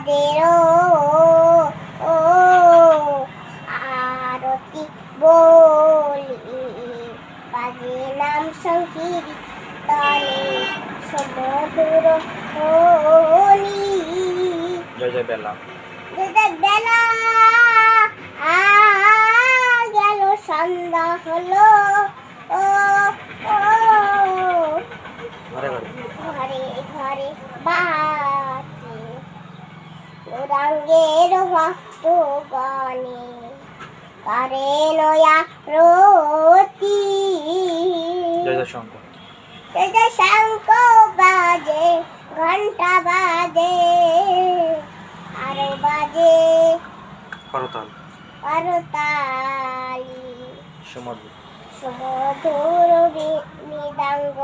তাদের ও আরতি বলি বাজে নাম সংকীর্তনে সমুদ্র হলি জয় জয় বেলা বেলা গেল সন্ধ্যা হলো ও ও ঘরে ঘরে ঘরে ঘরে বাজে রঙের ভক্ত গণে করে নয়া রতি জয় জয় শঙ্কর শঙ্খ বাজে ঘন্টা বাজে আরো বাজে করতাল করতালি সমুদ্র সমুদ্র মৃদাঙ্গ